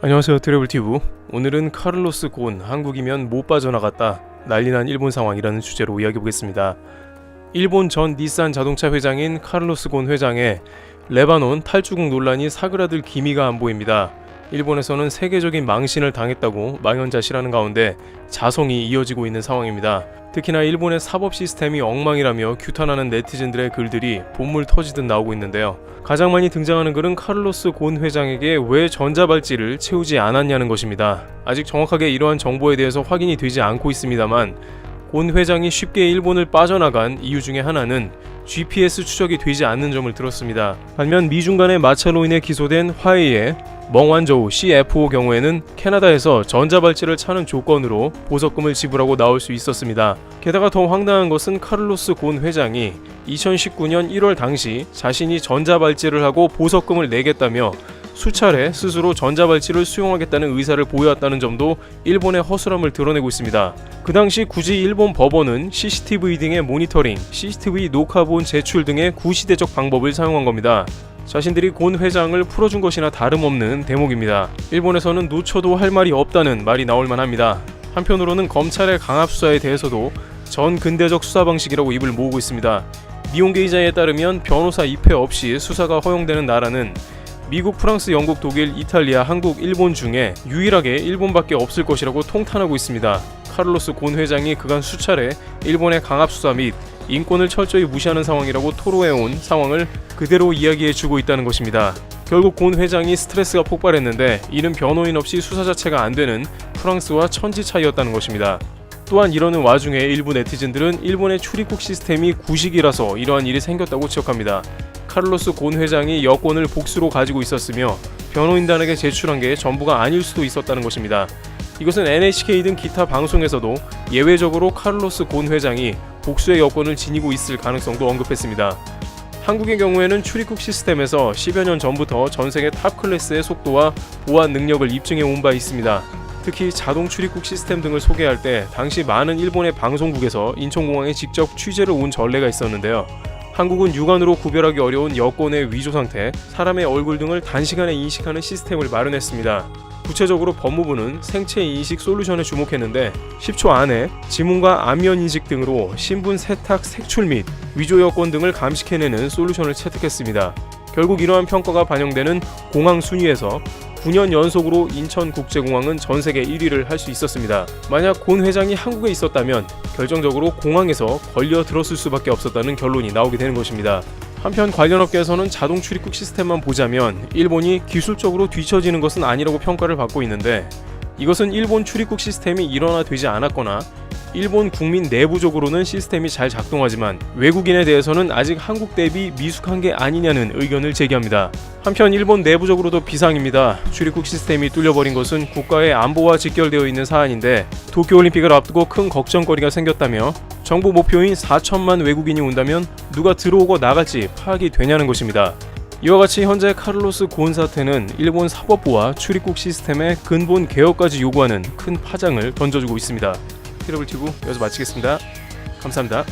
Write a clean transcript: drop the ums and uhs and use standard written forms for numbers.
안녕하세요, 트래블티브. 오늘은 카를로스 곤, 한국이면 못 빠져나갔다, 난리난 일본 상황이라는 주제로 이야기해보겠습니다. 일본 전 닛산 자동차 회장인 카를로스 곤 회장의 레바논 탈주국 논란이 사그라들 기미가 안 보입니다. 일본에서는 세계적인 망신을 당했다고 망연자실하는 가운데 자성이 이어지고 있는 상황입니다. 특히나 일본의 사법 시스템이 엉망이라며 규탄하는 네티즌들의 글들이 본물 터지듯 나오고 있는데요. 가장 많이 등장하는 글은 카를로스 곤 회장에게 왜 전자발찌를 채우지 않았냐는 것입니다. 아직 정확하게 이러한 정보에 대해서 확인이 되지 않고 있습니다만 곤 회장이 쉽게 일본을 빠져나간 이유 중에 하나는 GPS 추적이 되지 않는 점을 들었습니다. 반면 미중 간의 마찰로 인해 기소된 화웨이의 멍완저우 CFO 경우에는 캐나다에서 전자발찌를 차는 조건으로 보석금을 지불하고 나올 수 있었습니다. 게다가 더 황당한 것은 카를로스 곤 회장이 2019년 1월 당시 자신이 전자발찌를 하고 보석금을 내겠다며 수차례 스스로 전자발찌를 수용하겠다는 의사를 보여왔다는 점도 일본의 허술함을 드러내고 있습니다. 그 당시 굳이 일본 법원은 CCTV 등의 모니터링, CCTV 녹화본 제출 등의 구시대적 방법을 사용한 겁니다. 자신들이 곤 회장을 풀어준 것이나 다름없는 대목입니다. 일본에서는 놓쳐도 할 말이 없다는 말이 나올만 합니다. 한편으로는 검찰의 강압수사에 대해서도 전 근대적 수사 방식이라고 입을 모으고 있습니다. 미혼계 기자에 따르면 변호사 입회 없이 수사가 허용되는 나라는 미국, 프랑스, 영국, 독일, 이탈리아, 한국, 일본 중에 유일하게 일본밖에 없을 것이라고 통탄하고 있습니다. 카를로스 곤 회장이 그간 수차례 일본의 강압수사 및 인권을 철저히 무시하는 상황이라고 토로해온 상황을 그대로 이야기해주고 있다는 것입니다. 결국 곤 회장이 스트레스가 폭발했는데 이는 변호인 없이 수사 자체가 안되는 프랑스와 천지 차이였다는 것입니다. 또한 이러는 와중에 일부 네티즌들은 일본의 출입국 시스템이 구식이라서 이러한 일이 생겼다고 지적합니다. 카를로스 곤 회장이 여권을 복수로 가지고 있었으며 변호인단에게 제출한 게 전부가 아닐 수도 있었다는 것입니다. 이것은 NHK 등 기타 방송에서도 예외적으로 카를로스 곤 회장이 복수의 여권을 지니고 있을 가능성도 언급했습니다. 한국의 경우에는 출입국 시스템에서 10여 년 전부터 전세계 탑 클래스의 속도와 보안 능력을 입증해 온 바 있습니다. 특히 자동 출입국 시스템 등을 소개할 때 당시 많은 일본의 방송국에서 인천공항에 직접 취재를 온 전례가 있었는데요. 한국은 육안으로 구별하기 어려운 여권의 위조 상태, 사람의 얼굴 등을 단시간에 인식하는 시스템을 마련했습니다. 구체적으로 법무부는 생체 인식 솔루션에 주목했는데 10초 안에 지문과 안면 인식 등으로 신분 세탁, 색출 및 위조 여권 등을 감식해내는 솔루션을 채택했습니다. 결국 이러한 평가가 반영되는 공항 순위에서 9년 연속으로 인천국제공항은 전세계 1위를 할 수 있었습니다. 만약 곤 회장이 한국에 있었다면 결정적으로 공항에서 걸려 들었을 수밖에 없었다는 결론이 나오게 되는 것입니다. 한편 관련 업계에서는 자동 출입국 시스템만 보자면 일본이 기술적으로 뒤처지는 것은 아니라고 평가를 받고 있는데 이것은 일본 출입국 시스템이 일원화되지 않았거나 일본 국민 내부적으로는 시스템이 잘 작동하지만 외국인에 대해서는 아직 한국 대비 미숙한 게 아니냐는 의견을 제기합니다. 한편 일본 내부적으로도 비상입니다. 출입국 시스템이 뚫려버린 것은 국가의 안보와 직결되어 있는 사안인데 도쿄올림픽을 앞두고 큰 걱정거리가 생겼다며 정부 목표인 4천만 외국인이 온다면 누가 들어오고 나갈지 파악이 되냐는 것입니다. 이와 같이 현재 카를로스 곤 사태는 일본 사법부와 출입국 시스템의 근본 개혁까지 요구하는 큰 파장을 던져주고 있습니다. 트래블티브 여기서 마치겠습니다. 감사합니다.